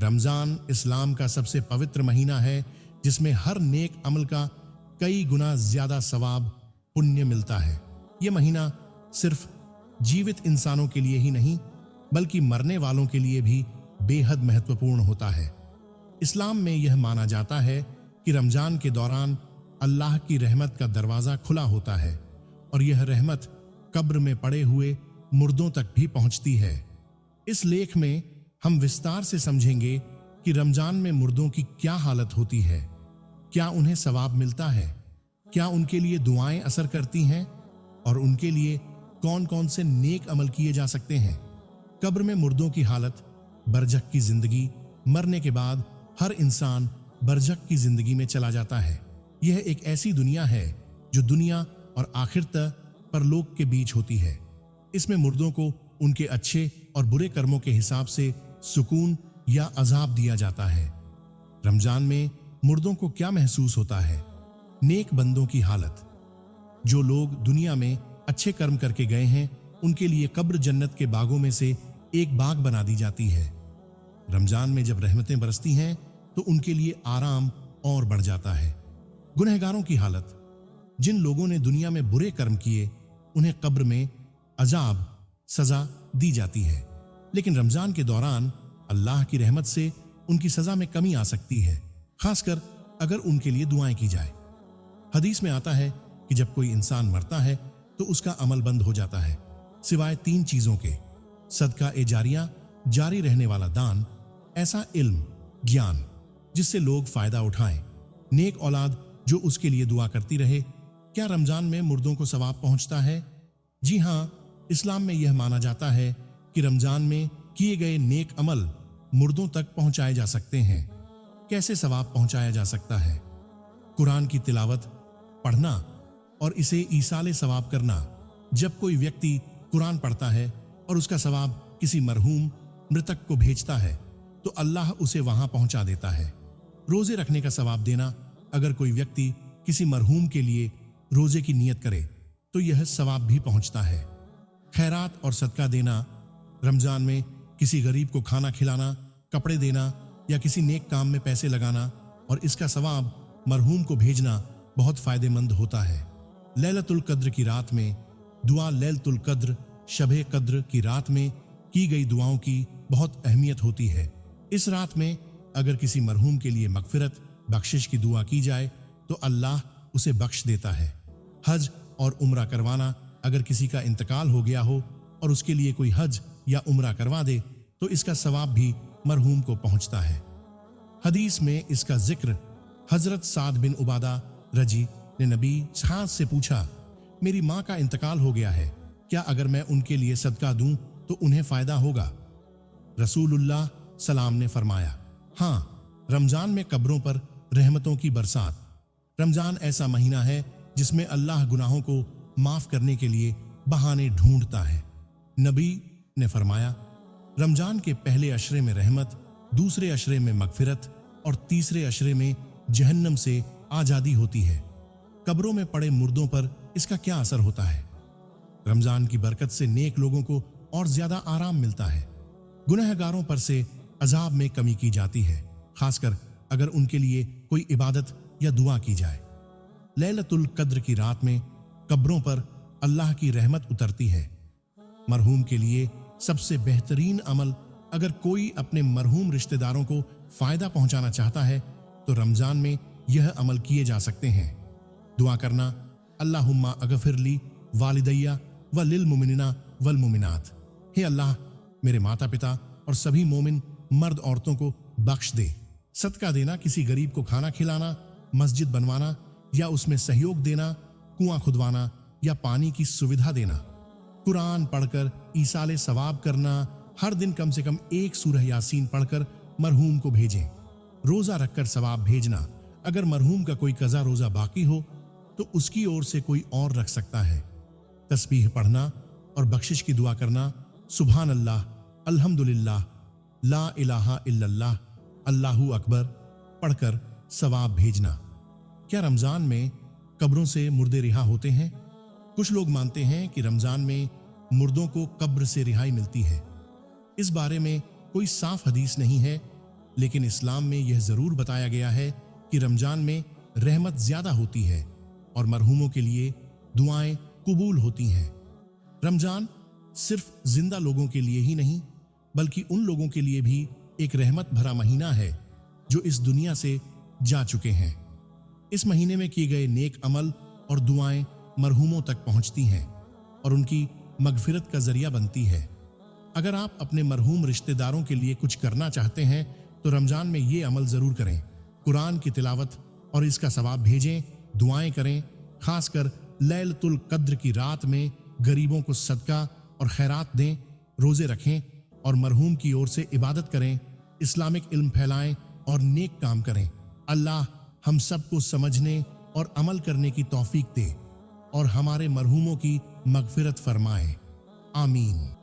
रमज़ान इस्लाम का सबसे पवित्र महीना है जिसमें हर नेक अमल का कई गुना ज्यादा सवाब पुण्य मिलता है। यह महीना सिर्फ जीवित इंसानों के लिए ही नहीं बल्कि मरने वालों के लिए भी बेहद महत्वपूर्ण होता है। इस्लाम में यह माना जाता है कि रमजान के दौरान अल्लाह की रहमत का दरवाज़ा खुला होता है और यह रहमत कब्र में पड़े हुए मुर्दों तक भी पहुंचती है। इस लेख में हम विस्तार से समझेंगे कि रमजान में मुर्दों की क्या हालत होती है, क्या उन्हें सवाब मिलता है, क्या उनके लिए दुआएं असर करती हैं और उनके लिए कौन कौन से नेक अमल किए जा सकते हैं। कब्र में मुर्दों की हालत। बरज़ख की जिंदगी। मरने के बाद हर इंसान बरज़ख की जिंदगी में चला जाता है। यह एक ऐसी दुनिया है जो दुनिया और आखिरत परलोक के बीच होती है। इसमें मुर्दों को उनके अच्छे और बुरे कर्मों के हिसाब से सुकून या अजाब दिया जाता है। रमजान में मुर्दों को क्या महसूस होता है? नेक बंदों की हालत। जो लोग दुनिया में अच्छे कर्म करके गए हैं उनके लिए कब्र जन्नत के बागों में से एक बाग बना दी जाती है। रमजान में जब रहमतें बरसती हैं तो उनके लिए आराम और बढ़ जाता है। गुनहगारों की हालत। जिन लोगों ने दुनिया में बुरे कर्म किए उन्हें कब्र में अजाब सजा दी जाती है, लेकिन रमजान के दौरान अल्लाह की रहमत से उनकी सजा में कमी आ सकती है, खासकर अगर उनके लिए दुआएं की जाए। हदीस में आता है कि जब कोई इंसान मरता है तो उसका अमल बंद हो जाता है सिवाय 3 चीजों के: सदका ए जारिया, जारी रहने वाला दान, ऐसा इल्म ज्ञान जिससे लोग फायदा उठाएं, नेक औलाद जो उसके लिए दुआ करती रहे। क्या रमजान में मुर्दों को सवाब पहुंचता है? जी हां, इस्लाम में यह माना जाता है कि रमजान में किए गए नेक अमल मुर्दों तक पहुंचाए जा सकते हैं। कैसे सवाब पहुंचाया जा सकता है? कुरान की तिलावत, पढ़ना और इसे ईसाले सवाब करना। जब कोई व्यक्ति कुरान पढ़ता है और उसका सवाब किसी मरहूम मृतक को भेजता है तो अल्लाह उसे वहां पहुंचा देता है। रोजे रखने का सवाब देना। अगर कोई व्यक्ति किसी मरहूम के लिए रोजे की नियत करे तो यह सवाब भी पहुंचता है। खैरात और सदका देना। रमजान में किसी गरीब को खाना खिलाना, कपड़े देना या किसी नेक काम में पैसे लगाना और इसका सवाब मरहूम को भेजना बहुत फायदेमंद होता है। लैलतुल कद्र की रात में दुआ। लैलतुल कद्र, शबे कद्र की रात में की गई दुआओं की बहुत अहमियत होती है। इस रात में अगर किसी मरहूम के लिए मगफिरत, बख्शिश की दुआ की जाए तो अल्लाह उसे बख्श देता है। हज और उम्रा करवाना। अगर किसी का इंतकाल हो गया हो और उसके लिए कोई हज या उम्रा करवा दे तो इसका सवाब भी मरहूम को पहुंचता है। हदीस में इसका जिक्र हजरत साद बिन उबादा रजी ने नबी साहब से पूछा, मेरी माँ का इंतकाल हो गया है, क्या अगर मैं उनके लिए सदका दूं तो उन्हें फायदा होगा? रसूलुल्लाह सलाम ने फरमाया, हाँ, रमजान में कब्रों पर रहमतों की बरसात। रमजान ऐसा महीना है जिसमें अल्लाह गुनाहों को माफ करने के लिए बहाने ढूंढता है। नबी ने फरमाया, रमजान के पहले अशरे में रहमत, दूसरे अशरे में मगफिरत और तीसरे अशरे में जहन्नम से आजादी होती है। कब्रों में पड़े मुर्दों पर इसका क्या असर होता है? रमजान की बरकत से नेक लोगों को और ज्यादा आराम मिलता है। गुनहगारों पर से अजाब में कमी की जाती है, खासकर अगर उनके लिए कोई इबादत या दुआ की जाए। लैलतुल कद्र की रात में कब्रों पर अल्लाह की रहमत उतरती है। मरहूम के लिए सबसे बेहतरीन अमल, अगर कोई अपने मरहूम रिश्तेदारों को फायदा पहुंचाना चाहता है तो रमजान में यह अमल किए जा सकते हैं। दुआ करना, अल्लाहुम्मा अगफिरली वालिदैया व लिल मुमिनिना वल मुमिनात। हे अल्लाह, मेरे माता पिता और सभी मोमिन मर्द औरतों को बख्श दे। सदका देना, किसी गरीब को खाना खिलाना, मस्जिद बनवाना या उसमें सहयोग देना, कुआं खुदवाना या पानी की सुविधा देना। कुरान पढ़कर ईसाले सवाब करना। हर दिन कम से कम 1 सूरह यासीन पढ़कर मरहूम को भेजें। रोजा रखकर सवाब भेजना। अगर मरहूम का कोई कज़ा रोजा बाकी हो तो उसकी ओर से कोई और रख सकता है। तस्बीह पढ़ना और बख्शिश की दुआ करना। सुभान अल्लाह, अल्हम्दुलिल्लाह, ला इलाहा इल्लल्लाह, अल्लाहू अकबर पढ़कर सवाब भेजना। क्या रमजान में कब्रों से मुर्दे रिहा होते हैं? कुछ लोग मानते हैं कि रमजान में मुर्दों को कब्र से रिहाई मिलती है। इस बारे में कोई साफ हदीस नहीं है, लेकिन इस्लाम में यह जरूर बताया गया है कि रमजान में रहमत ज्यादा होती है और मरहूमों के लिए दुआएं कबूल होती हैं। रमजान सिर्फ जिंदा लोगों के लिए ही नहीं बल्कि उन लोगों के लिए भी एक रहमत भरा महीना है जो इस दुनिया से जा चुके हैं। इस महीने में किए गए नेक अमल और दुआएं मरहूमों तक पहुंचती हैं और उनकी मगफिरत का जरिया बनती है। अगर आप अपने मरहूम रिश्तेदारों के लिए कुछ करना चाहते हैं तो रमजान में ये अमल जरूर करें। कुरान की तिलावत और इसका सवाब भेजें, दुआएं करें। खासकर लैलतुल कद्र की रात में गरीबों को सदका और खैरात दें, रोजे रखें और मरहूम की ओर से इबादत करें, इस्लामिक इल्म फैलाएं और नेक काम करें। अल्लाह हम सबको समझने और अमल करने की तौफीक दे और हमारे मरहूमों की मगफिरत फरमाए। आमीन।